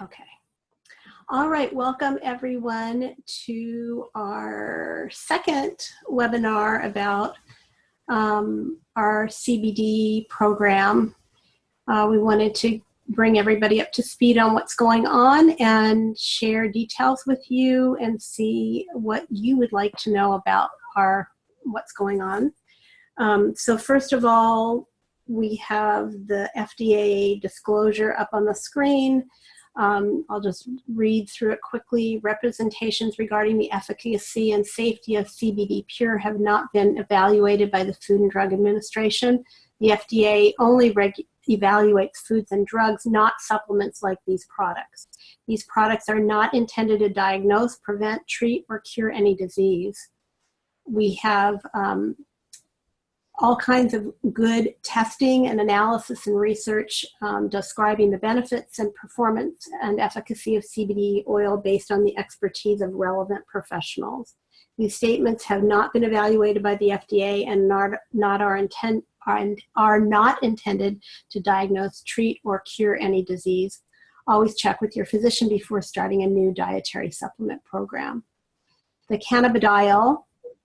Okay. All right. Welcome everyone to our second webinar about our CBD program. We wanted to bring everybody up to speed on what's going on and share details with you and see what you would like to know about what's going on. So first of all, we have the FDA disclosure up on the screen. I'll just read through it quickly. Representations regarding the efficacy and safety of CBD Pure have not been evaluated by the Food and Drug Administration. The FDA only evaluates foods and drugs, not supplements like these products. These products are not intended to diagnose, prevent, treat, or cure any disease. We have all kinds of good testing and analysis and research describing the benefits and performance and efficacy of CBD oil based on the expertise of relevant professionals. These statements have not been evaluated by the FDA and are not intended to diagnose, treat, or cure any disease. Always check with your physician before starting a new dietary supplement program. The cannabidiol,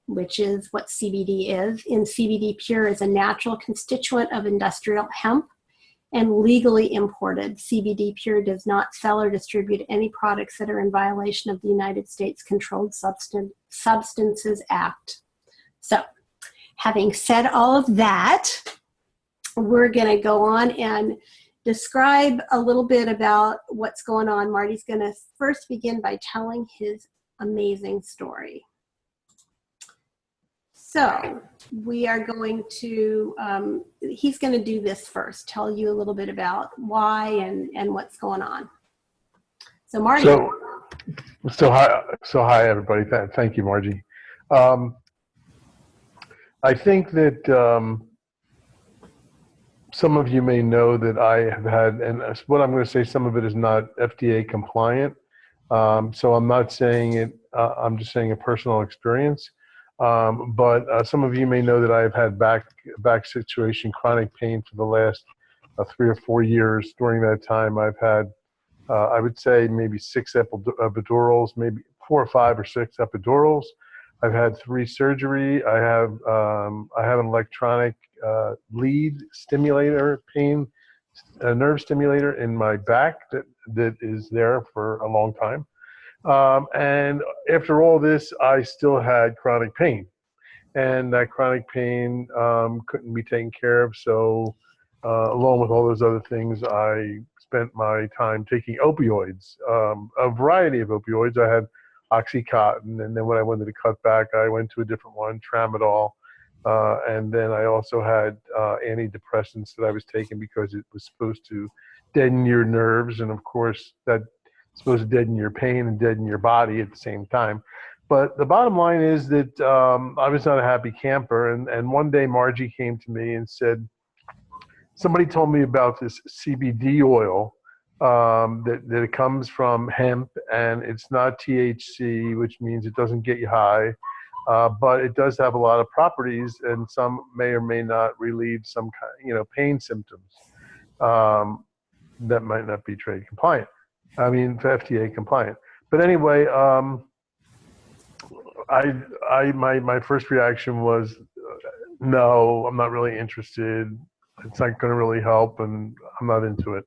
which is what CBD is, in CBD Pure is a natural constituent of industrial hemp and legally imported. CBD Pure does not sell or distribute any products that are in violation of the United States Controlled Substances Act. So, having said all of that, we're going to go on and describe a little bit about what's going on. Marty's going to first begin by telling his amazing story. So we are going to, he's going to do this first, tell you a little bit about why and what's going on. So Marty. So hi everybody. Thank you, Margie. I think that some of you may know that I have had, and what I'm going to say, some of it is not FDA compliant. So I'm not saying it, I'm just saying a personal experience. But some of you may know that I've had back situation, chronic pain for the last 3 or 4 years. During that time, I've had, I would say, maybe 6 epidurals, maybe 4 or 5 or 6 epidurals. I've had 3 surgery. I have an electronic lead stimulator, nerve stimulator in my back that is there for a long time. And after all this, I still had chronic pain, and that chronic pain couldn't be taken care of. So along with all those other things, I spent my time taking opioids, a variety of opioids. I had Oxycontin, and then when I wanted to cut back, I went to a different one, Tramadol. And then I also had antidepressants that I was taking because it was supposed to deaden your nerves, and of course that supposed to deaden your pain and deaden your body at the same time. But the bottom line is that I was not a happy camper. And one day Margie came to me and said, somebody told me about this CBD oil, that it comes from hemp, and it's not THC, which means it doesn't get you high. But it does have a lot of properties, and some may or may not relieve some kind, pain symptoms that might not be trade compliant. FDA compliant. But anyway, my first reaction was, no, I'm not really interested. It's not going to really help, and I'm not into it.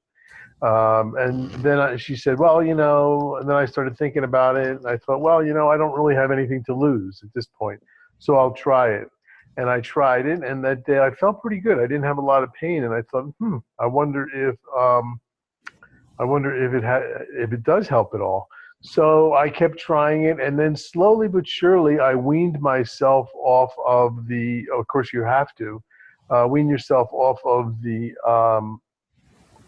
And then she said, well, and then I started thinking about it, and I thought, well, I don't really have anything to lose at this point, so I'll try it. And I tried it, and that day I felt pretty good. I didn't have a lot of pain, and I thought, I wonder if it does help at all. So I kept trying it, and then slowly but surely I weaned myself off of of course you have to, wean yourself off of the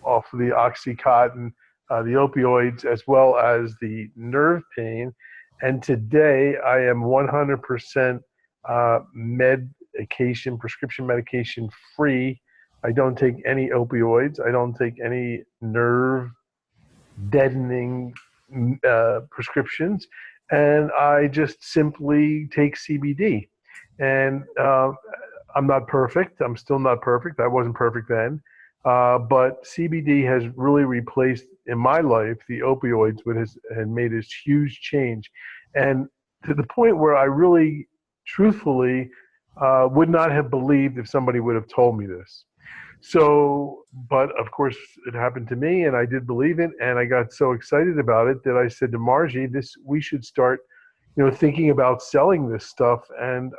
Oxycontin, the opioids, as well as the nerve pain. And today I am 100% prescription medication free. I don't take any opioids. I don't take any nerve deadening prescriptions, and I just simply take CBD. And I'm not perfect. I'm still not perfect. I wasn't perfect then. But CBD has really replaced in my life the opioids, which has and made this huge change, and to the point where I really, truthfully, would not have believed if somebody would have told me this. So, but of course, it happened to me, and I did believe it, and I got so excited about it that I said to Margie, "This we should start, thinking about selling this stuff, and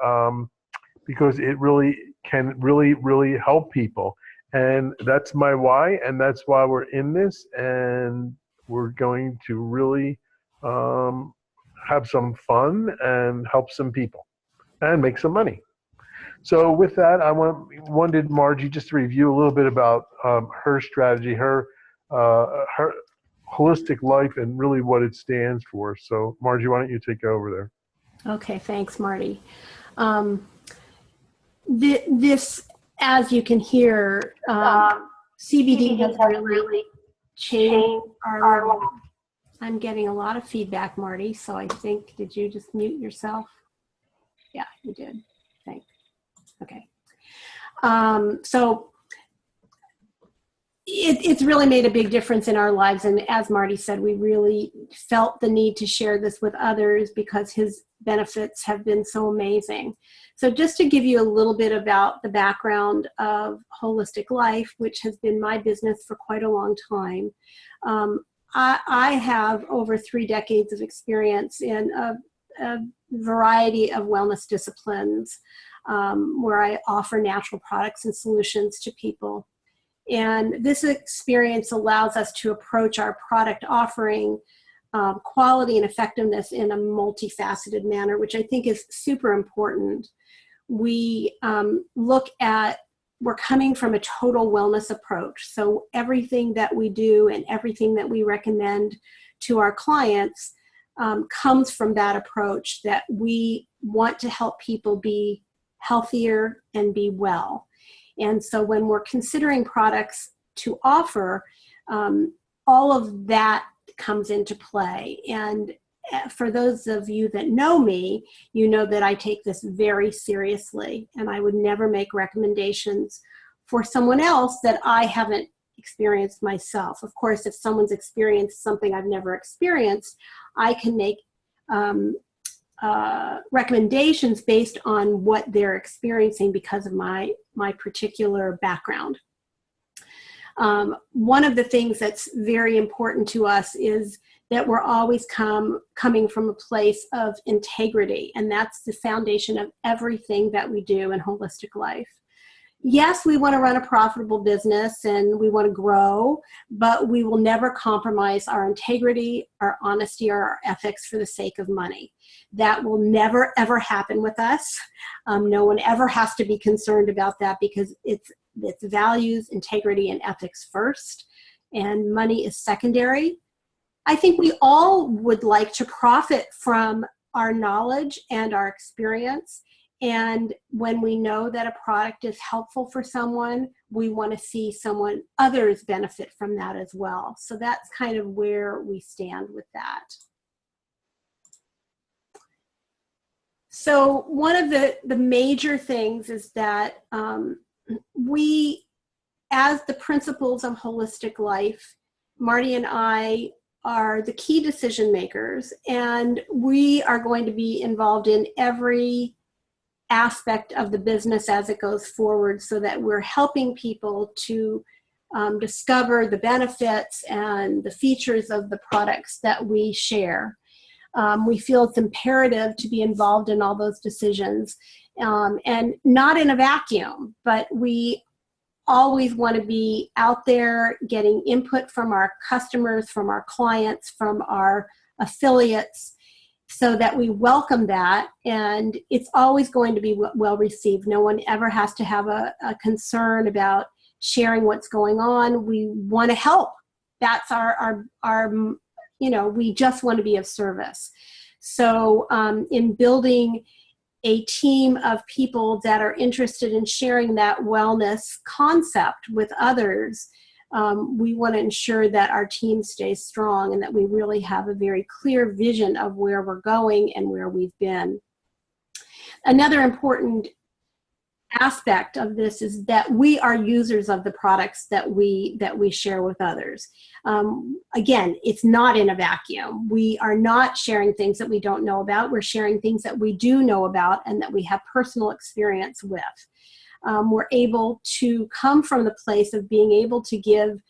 because it really can really help people." And that's my why, and that's why we're in this, and we're going to really have some fun and help some people and make some money. So with that, I wanted Margie just to review a little bit about her strategy, her holistic life, and really what it stands for. So Margie, why don't you take over there? Okay, thanks, Marty. This, as you can hear, CBD has really changed our life. I'm getting a lot of feedback, Marty, so I think, did you just mute yourself? Yeah, you did. Thanks. Okay. So it's really made a big difference in our lives. And as Marty said, we really felt the need to share this with others because his benefits have been so amazing. So just to give you a little bit about the background of Holistic Life, which has been my business for quite a long time, I have over 3 decades of experience in a variety of wellness disciplines where I offer natural products and solutions to people. And this experience allows us to approach our product offering quality and effectiveness in a multifaceted manner, which I think is super important. We we're coming from a total wellness approach. So everything that we do and everything that we recommend to our clients comes from that approach, that we want to help people be healthier and be well. And so when we're considering products to offer, all of that comes into play. And for those of you that know me, you know that I take this very seriously, and I would never make recommendations for someone else that I haven't experienced myself. Of course, if someone's experienced something I've never experienced, I can make recommendations based on what they're experiencing because of my particular background. One of the things that's very important to us is that we're always coming from a place of integrity, and that's the foundation of everything that we do in Holistic Life. Yes, we want to run a profitable business and we want to grow, but we will never compromise our integrity, our honesty, or our ethics for the sake of money. That will never, ever happen with us. No one ever has to be concerned about that because it's values, integrity, and ethics first, and money is secondary. I think we all would like to profit from our knowledge and our experience. And when we know that a product is helpful for someone, we want to see others benefit from that as well. So that's kind of where we stand with that. So one of the major things is that we, as the principles of Holistic Life, Marty and I are the key decision makers, and we are going to be involved in every aspect of the business as it goes forward, so that we're helping people to discover the benefits and the features of the products that we share. We feel it's imperative to be involved in all those decisions, and not in a vacuum, but we always want to be out there getting input from our customers, from our clients, from our affiliates, so that we welcome that, and it's always going to be well received. No one ever has to have a concern about sharing what's going on. We want to help. That's our we just want to be of service. So in building a team of people that are interested in sharing that wellness concept with others, we want to ensure that our team stays strong and that we really have a very clear vision of where we're going and where we've been. Another important aspect of this is that we are users of the products that we share with others. Again, it's not in a vacuum. We are not sharing things that we don't know about. We're sharing things that we do know about and that we have personal experience with. We're able to come from the place of being able to give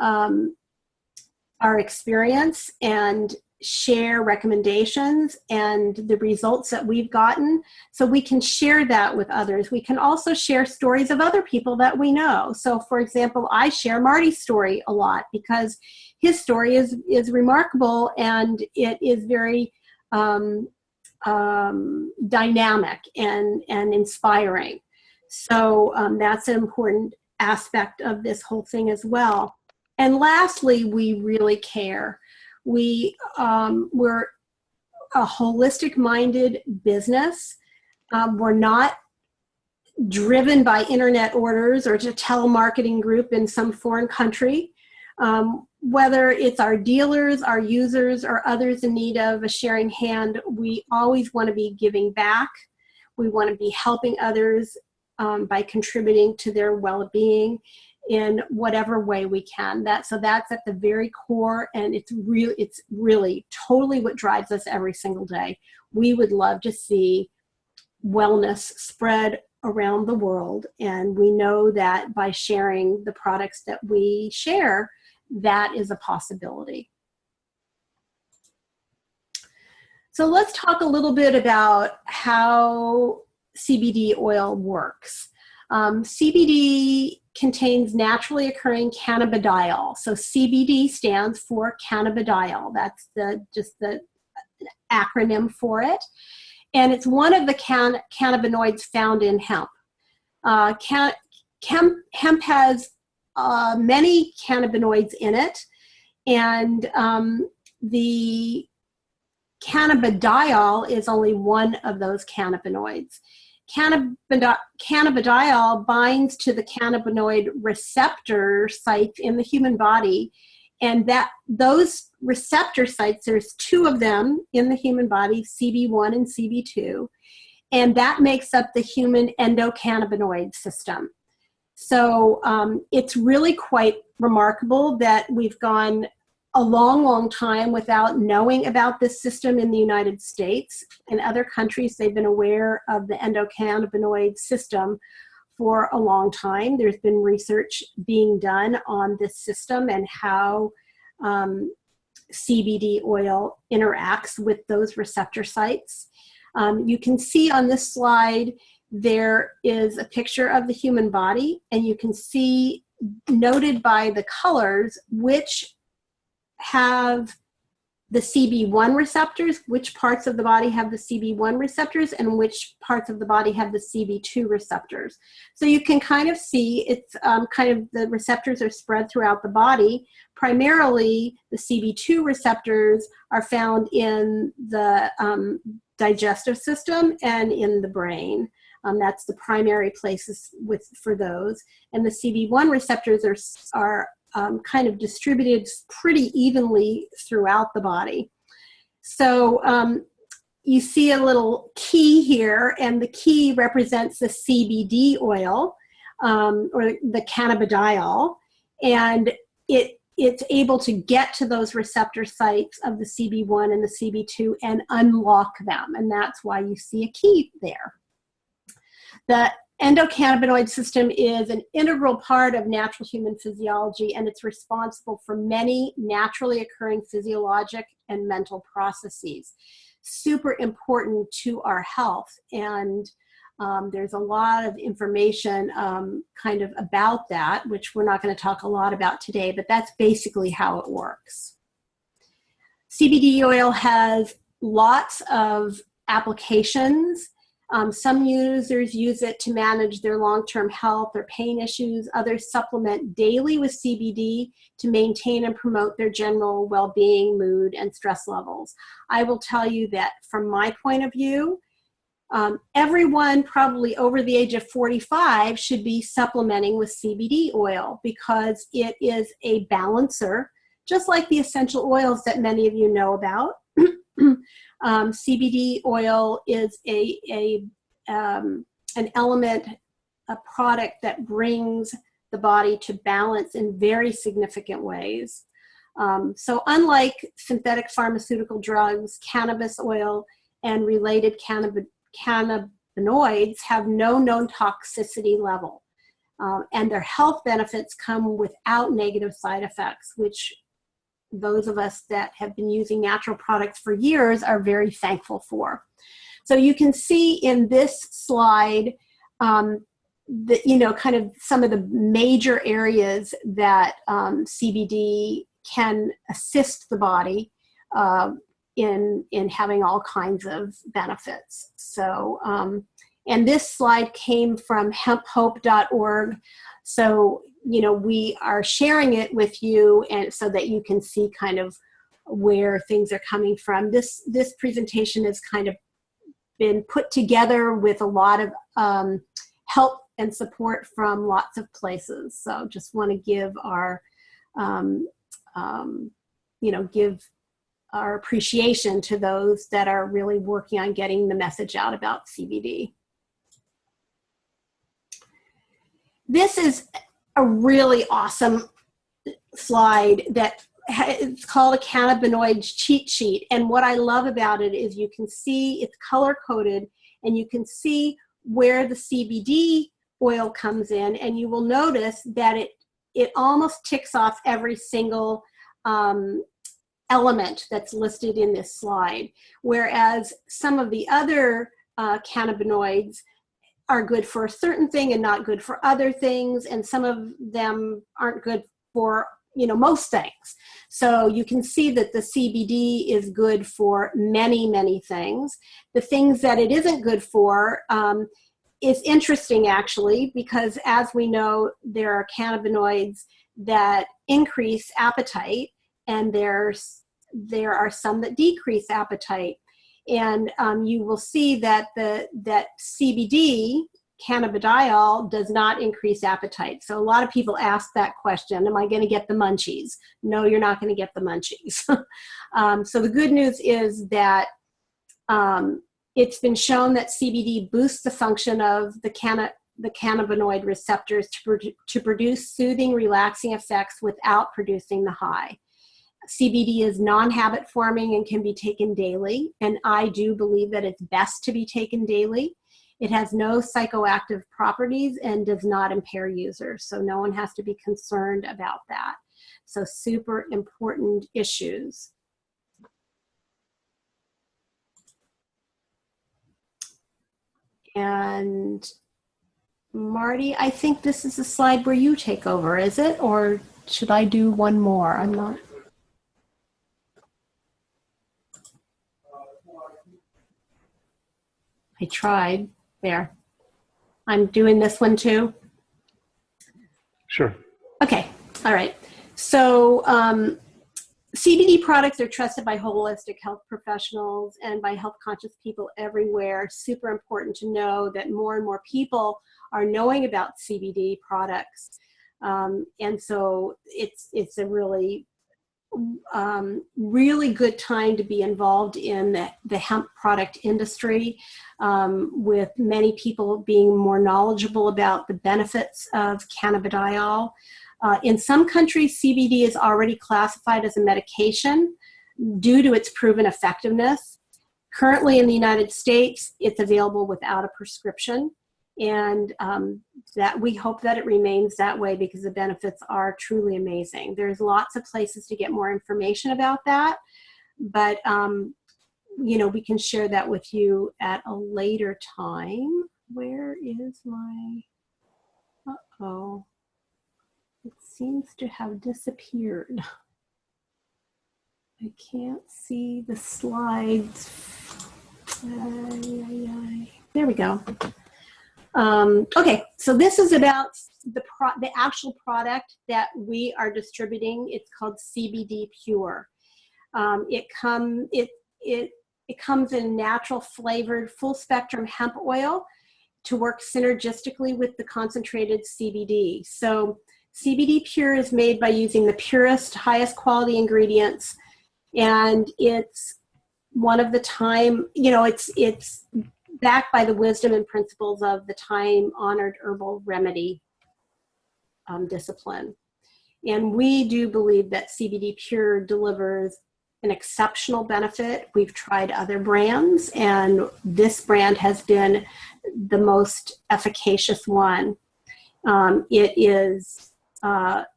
our experience and share recommendations and the results that we've gotten, so we can share that with others. We can also share stories of other people that we know. So for example, I share Marty's story a lot because his story is remarkable, and it is very dynamic and inspiring. So that's an important aspect of this whole thing as well. And lastly, we really care. We're a holistic-minded business. We're not driven by internet orders or to telemarketing group in some foreign country. Whether it's our dealers, our users, or others in need of a sharing hand, we always want to be giving back. We want to be helping others by contributing to their well-being in whatever way we can. So that's at the very core, and it's really totally what drives us every single day. We would love to see wellness spread around the world, and we know that by sharing the products that we share, that is a possibility. So let's talk a little bit about how CBD oil works. CBD contains naturally occurring cannabidiol. So CBD stands for cannabidiol. That's just the acronym for it. And it's one of the cannabinoids found in hemp. Hemp has many cannabinoids in it, and the cannabidiol is only one of those cannabinoids. Cannabidiol binds to the cannabinoid receptor sites in the human body, and those receptor sites, there's two of them in the human body, CB1 and CB2, and that makes up the human endocannabinoid system. So it's really quite remarkable that we've gone a long time without knowing about this system in the United States. In other countries, they've been aware of the endocannabinoid system for a long time. There's been research being done on this system and how CBD oil interacts with those receptor sites. You can see on this slide, there is a picture of the human body, and you can see noted by the colors which have the CB1 receptors, which parts of the body have the CB1 receptors, and which parts of the body have the CB2 receptors. So you can kind of see it's kind of the receptors are spread throughout the body. Primarily, the CB2 receptors are found in the digestive system and in the brain. That's the primary places for those. And the CB1 receptors are kind of distributed pretty evenly throughout the body. So you see a little key here, and the key represents the CBD oil, or the cannabidiol, and it's able to get to those receptor sites of the CB1 and the CB2 and unlock them, and that's why you see a key there. The endocannabinoid system is an integral part of natural human physiology, and it's responsible for many naturally occurring physiologic and mental processes. Super important to our health, and there's a lot of information kind of about that, which we're not going to talk a lot about today, but that's basically how it works. CBD oil has lots of applications. Some users use it to manage their long-term health or pain issues. Others supplement daily with CBD to maintain and promote their general well-being, mood, and stress levels. I will tell you that from my point of view, everyone probably over the age of 45 should be supplementing with CBD oil because it is a balancer, just like the essential oils that many of you know about. CBD oil is an element a product that brings the body to balance in very significant ways. So unlike synthetic pharmaceutical drugs, cannabis oil and related cannabinoids have no known toxicity level. And their health benefits come without negative side effects, which those of us that have been using natural products for years are very thankful for. So you can see in this slide, kind of some of the major areas that CBD can assist the body in having all kinds of benefits. So, and this slide came from hemphope.org. So, we are sharing it with you and so that you can see kind of where things are coming from. This presentation has kind of been put together with a lot of help and support from lots of places. So just want to give our, give our appreciation to those that are really working on getting the message out about CBD. This is a really awesome slide that it's called a cannabinoid cheat sheet. And what I love about it is you can see it's color coded and you can see where the CBD oil comes in, and you will notice that it almost ticks off every single element that's listed in this slide. Whereas some of the other cannabinoids are good for a certain thing and not good for other things, and some of them aren't good for most things. So you can see that the CBD is good for many, many things. The things that it isn't good for is interesting actually, because as we know, there are cannabinoids that increase appetite and there are some that decrease appetite. And you will see that that CBD, cannabidiol, does not increase appetite. So a lot of people ask that question, am I going to get the munchies? No, you're not going to get the munchies. So the good news is that it's been shown that CBD boosts the function of the cannabinoid receptors to produce soothing, relaxing effects without producing the high. CBD is non-habit forming and can be taken daily, and I do believe that it's best to be taken daily. It has no psychoactive properties and does not impair users, so no one has to be concerned about that. So super important issues. And Marty, I think this is a slide where you take over, is it? Or should I do one more? I'm not. I tried. There. I'm doing this one too. Sure. Okay. All right. So CBD products are trusted by holistic health professionals and by health conscious people everywhere. Super important to know that more and more people are knowing about CBD products. And so it's a really good time to be involved in the hemp product industry, with many people being more knowledgeable about the benefits of cannabidiol. In some countries, CBD is already classified as a medication due to its proven effectiveness. Currently in the United States, it's available without a prescription. And that we hope that it remains that way because the benefits are truly amazing. There's lots of places to get more information about that, but we can share that with you at a later time. Where is my, uh-oh, it seems to have disappeared. I can't see the slides. There we go. Okay, so this is about the actual product that we are distributing. It's called CBD Pure. It comes in natural flavored full spectrum hemp oil to work synergistically with the concentrated CBD. So CBD Pure is made by using the purest, highest quality ingredients, and it's one of the time, it's backed by the wisdom and principles of the time-honored herbal remedy discipline. And we do believe that CBD Pure delivers an exceptional benefit. We've tried other brands, and this brand has been the most efficacious one.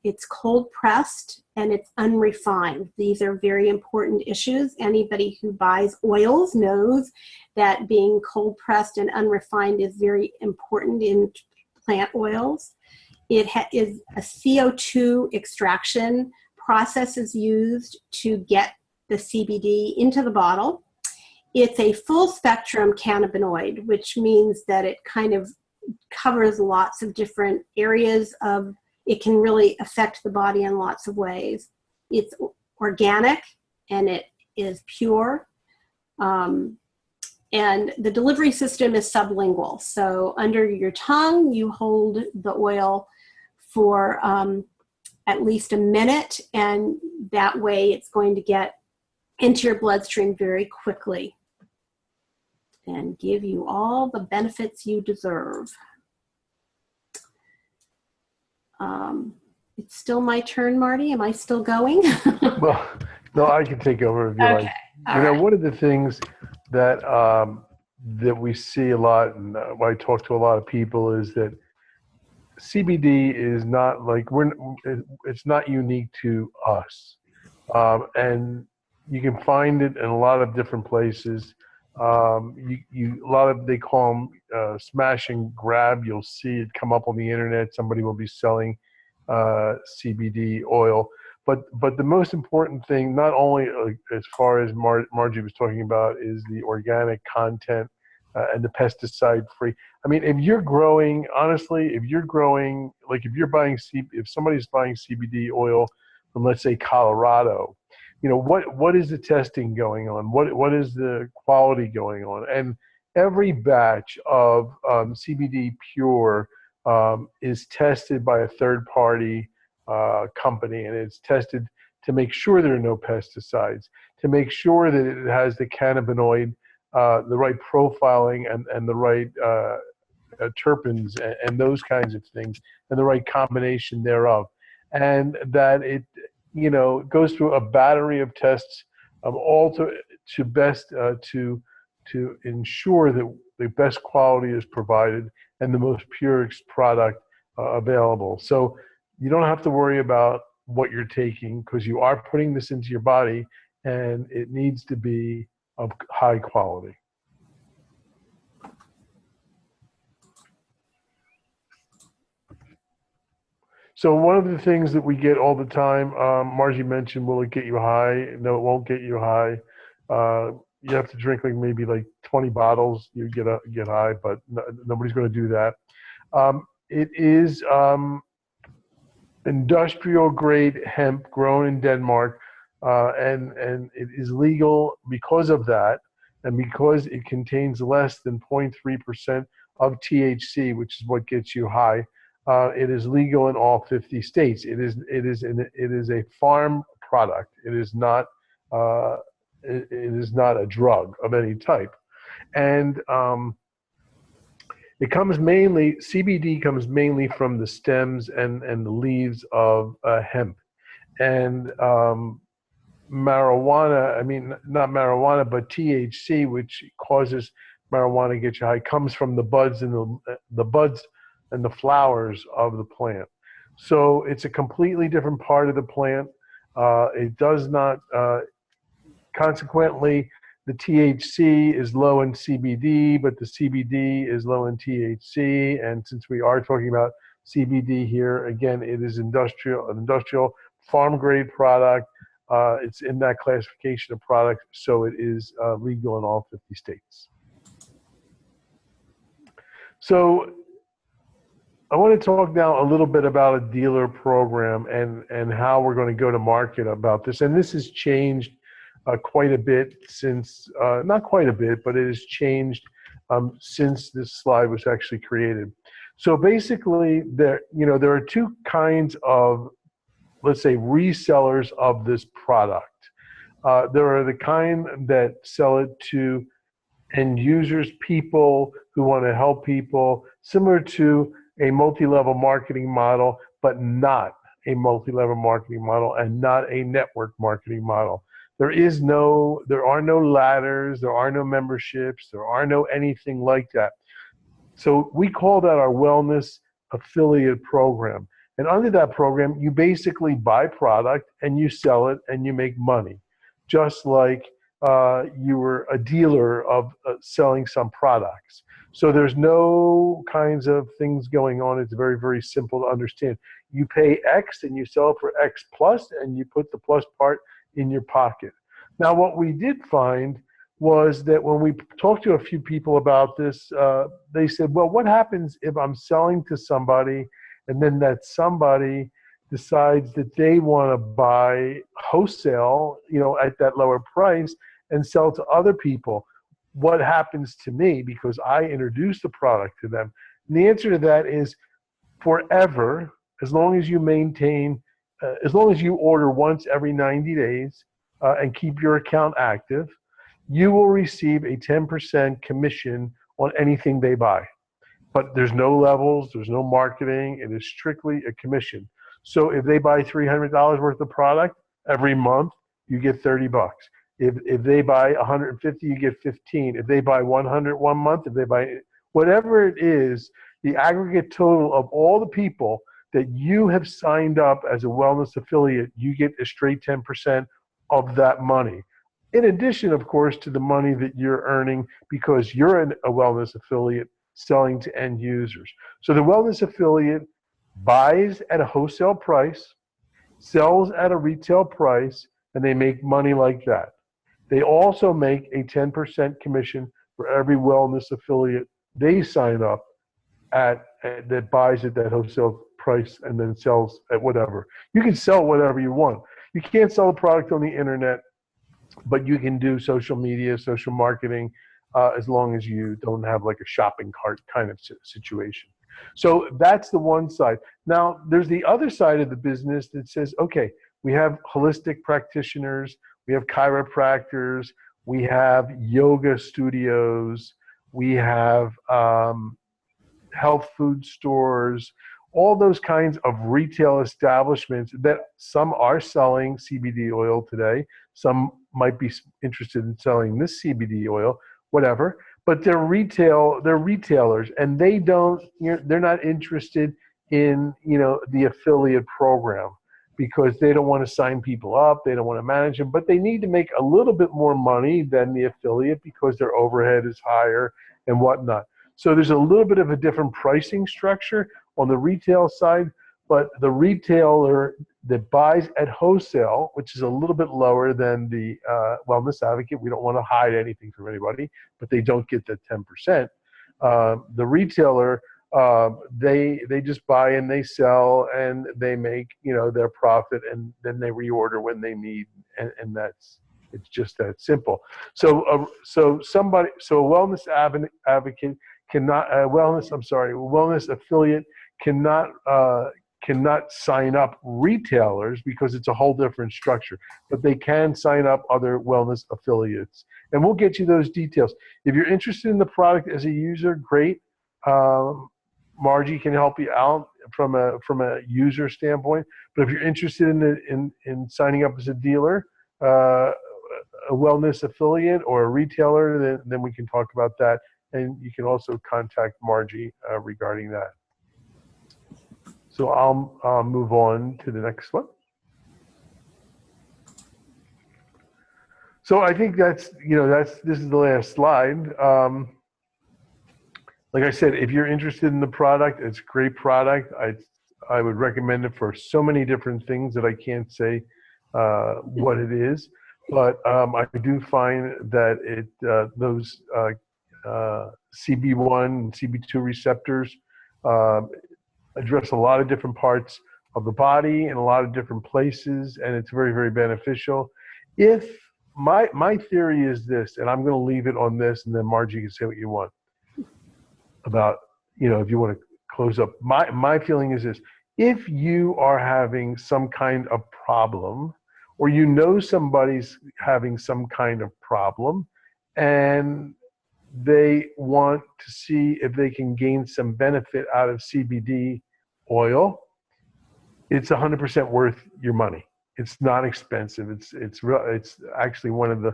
It's cold pressed and it's unrefined. These are very important issues. Anybody who buys oils knows that being cold pressed and unrefined is very important in plant oils. It is a CO2 extraction process is used to get the CBD into the bottle. It's a full spectrum cannabinoid, which means that it kind of covers lots of different areas of, it can really affect the body in lots of ways. It's organic and it is pure. And the delivery system is sublingual. So under your tongue, you hold the oil for at least a minute, and that way it's going to get into your bloodstream very quickly and give you all the benefits you deserve. It's still my turn, Marty. Am I still going? Well, no, I can take over if you like. All right. One of the things that that we see a lot, and when I talk to a lot of people, is that CBD is not like it's not unique to us, and you can find it in a lot of different places. They call them smash and grab. You'll see it come up on the internet. Somebody will be selling CBD oil, but the most important thing, not only as far as Margie was talking about, is the organic content and the pesticide free. I mean, if you're growing, honestly, if you're buying if somebody's buying CBD oil from, let's say, Colorado, what is the testing going on? What is the quality going on? And every batch of CBD Pure is tested by a third-party company, and it's tested to make sure there are no pesticides, to make sure that it has the cannabinoid, the right profiling, and the right terpenes and those kinds of things, and the right combination thereof, and that it goes through a battery of tests, all to best to ensure that the best quality is provided and the most purest product available. So you don't have to worry about what you're taking, because you are putting this into your body, and it needs to be of high quality. So one of the things that we get all the time, Margie mentioned, will it get you high? No, it won't get you high. You have to drink maybe 20 bottles, you get high, but nobody's going to do that. It is industrial grade hemp grown in Denmark, and it is legal because of that, and because it contains less than 0.3% of THC, which is what gets you high. It is legal in all 50 states. It is a farm product. It is not a drug of any type, and CBD comes mainly from the stems and the leaves of hemp, and marijuana. I mean, not marijuana, but THC, which causes marijuana to get you high, comes from the buds and the buds and the flowers of the plant. So it's a completely different part of the plant. It does not, consequently, the THC is low in CBD, but the CBD is low in THC. And since we are talking about CBD here, again, it is an industrial farm grade product. It's in that classification of product, so it is legal in all 50 states. So I want to talk now a little bit about a dealer program and how we're going to go to market about this. And this has changed quite a bit since, not quite a bit, but it has changed since this slide was actually created. So basically, there are two kinds of, let's say, resellers of this product. There are the kind that sell it to end users, people who want to help people, similar to a multi-level marketing model, but not a multi-level marketing model and not a network marketing model. There are no ladders, there are no memberships, there are no anything like that. So we call that our wellness affiliate program. And under that program, you basically buy product and you sell it and you make money, just like you were a dealer of selling some products. So there's no kinds of things going on. It's very, very simple to understand. You pay X and you sell it for X plus, and you put the plus part in your pocket. Now, what we did find was that when we talked to a few people about this, they said, well, what happens if I'm selling to somebody and then that somebody decides that they want to buy wholesale, at that lower price and sell to other people? What happens to me because I introduced the product to them? And the answer to that is forever, as long as you maintain, as long as you order once every 90 days and keep your account active, you will receive a 10% commission on anything they buy. But there's no levels, there's no marketing, it is strictly a commission. So if they buy $300 worth of product every month, you get 30 bucks. If they buy 150, you get 15. If they buy 100 one month, if they buy whatever it is, the aggregate total of all the people that you have signed up as a wellness affiliate, you get a straight 10% of that money. In addition, of course, to the money that you're earning because you're a wellness affiliate selling to end users. So the wellness affiliate buys at a wholesale price, sells at a retail price, and they make money like that. They also make a 10% commission for every wellness affiliate they sign up at that buys at that wholesale price and then sells at whatever. You can sell whatever you want. You can't sell a product on the internet, but you can do social media, social marketing, as long as you don't have like a shopping cart kind of situation. So that's the one side. Now, there's the other side of the business that says, okay, we have holistic practitioners, we have chiropractors, we have yoga studios, we have health food stores, all those kinds of retail establishments that some are selling CBD oil today. Some might be interested in selling this CBD oil, whatever, but they're retailers, and they're not interested in, the affiliate program because they don't want to sign people up, they don't want to manage them, but they need to make a little bit more money than the affiliate because their overhead is higher and whatnot. So there's a little bit of a different pricing structure on the retail side, but the retailer that buys at wholesale, which is a little bit lower than the wellness advocate, we don't want to hide anything from anybody, but they don't get the 10%. The retailer, they just buy and they sell and they make their profit, and then they reorder when they need, and it's just that simple. So a wellness advocate cannot a wellness affiliate cannot sign up retailers because it's a whole different structure, but they can sign up other wellness affiliates, and we'll get you those details. If you're interested in the product as a user, great. Margie can help you out from a user standpoint. But if you're interested in signing up as a dealer, a wellness affiliate or a retailer, then we can talk about that. And you can also contact Margie regarding that. So I'll move on to the next one. So I think this is the last slide. Like I said, if you're interested in the product, it's a great product. I would recommend it for so many different things that I can't say what it is. But I do find that those CB1 and CB2 receptors address a lot of different parts of the body in a lot of different places, and it's very, very beneficial. If my theory is this, and I'm going to leave it on this, and then Margie can say what you want about, if you want to close up. My feeling is this: if you are having some kind of problem, or somebody's having some kind of problem, and they want to see if they can gain some benefit out of CBD oil, it's 100% worth your money. It's not expensive. It's actually one of the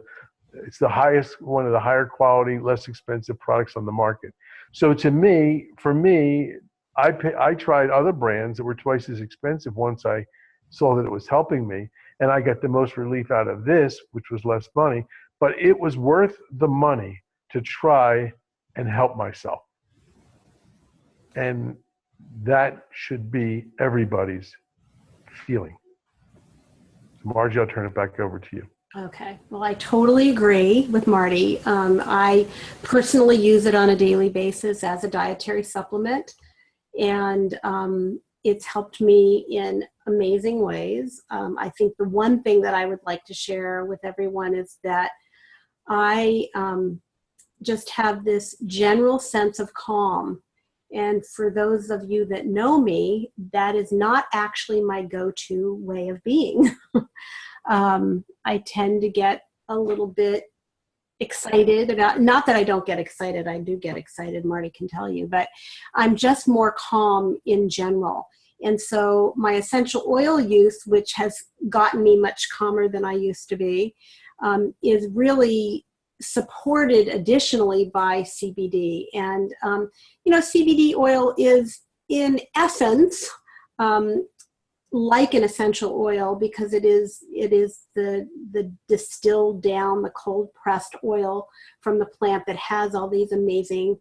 higher quality, less expensive products on the market. So for me, I tried other brands that were twice as expensive once I saw that it was helping me, and I got the most relief out of this, which was less money, but it was worth the money to try and help myself. And that should be everybody's feeling. So Margie, I'll turn it back over to you. Okay. Well, I totally agree with Marty. I personally use it on a daily basis as a dietary supplement, and it's helped me in amazing ways. I think the one thing that I would like to share with everyone is that I just have this general sense of calm. And for those of you that know me, that is not actually my go-to way of being. I tend to get a little bit excited about, not that I don't get excited, I do get excited, Marty can tell you, but I'm just more calm in general. And so my essential oil use, which has gotten me much calmer than I used to be, is really supported additionally by CBD. And, CBD oil is in essence like an essential oil because it is the distilled down, the cold pressed oil from the plant that has all these amazing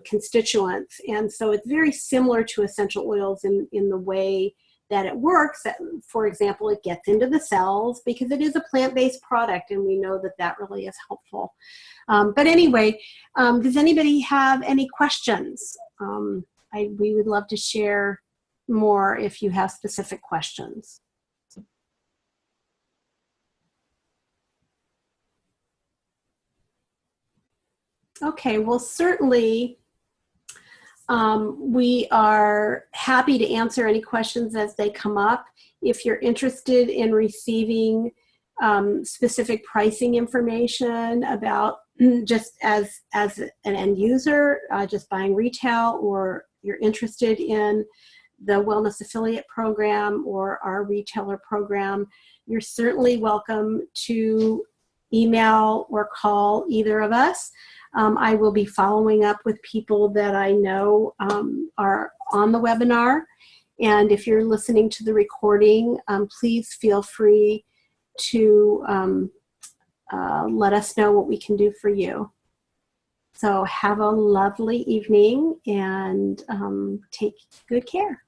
constituents. And so it's very similar to essential oils in the way that it works. For example, it gets into the cells because it is a plant-based product, and we know that really is helpful. But anyway, does anybody have any questions? We would love to share more if you have specific questions. Okay, well, certainly we are happy to answer any questions as they come up. If you're interested in receiving specific pricing information about just as an end user, just buying retail, or you're interested in the Wellness Affiliate Program or our retailer program, you're certainly welcome to email or call either of us. I will be following up with people that I know are on the webinar. And if you're listening to the recording, please feel free to let us know what we can do for you. So have a lovely evening and take good care.